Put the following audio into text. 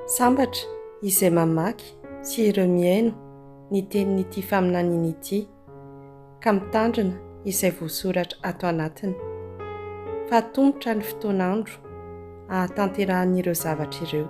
Sambatra izay mamaky sy ireo mihaino ny tenin'ity faminaniana ity ka mitandrina izay voasoratra ato anatiny. Fa tongotra ny fotoan'andro ahatanteran'ireo zavatra ireo.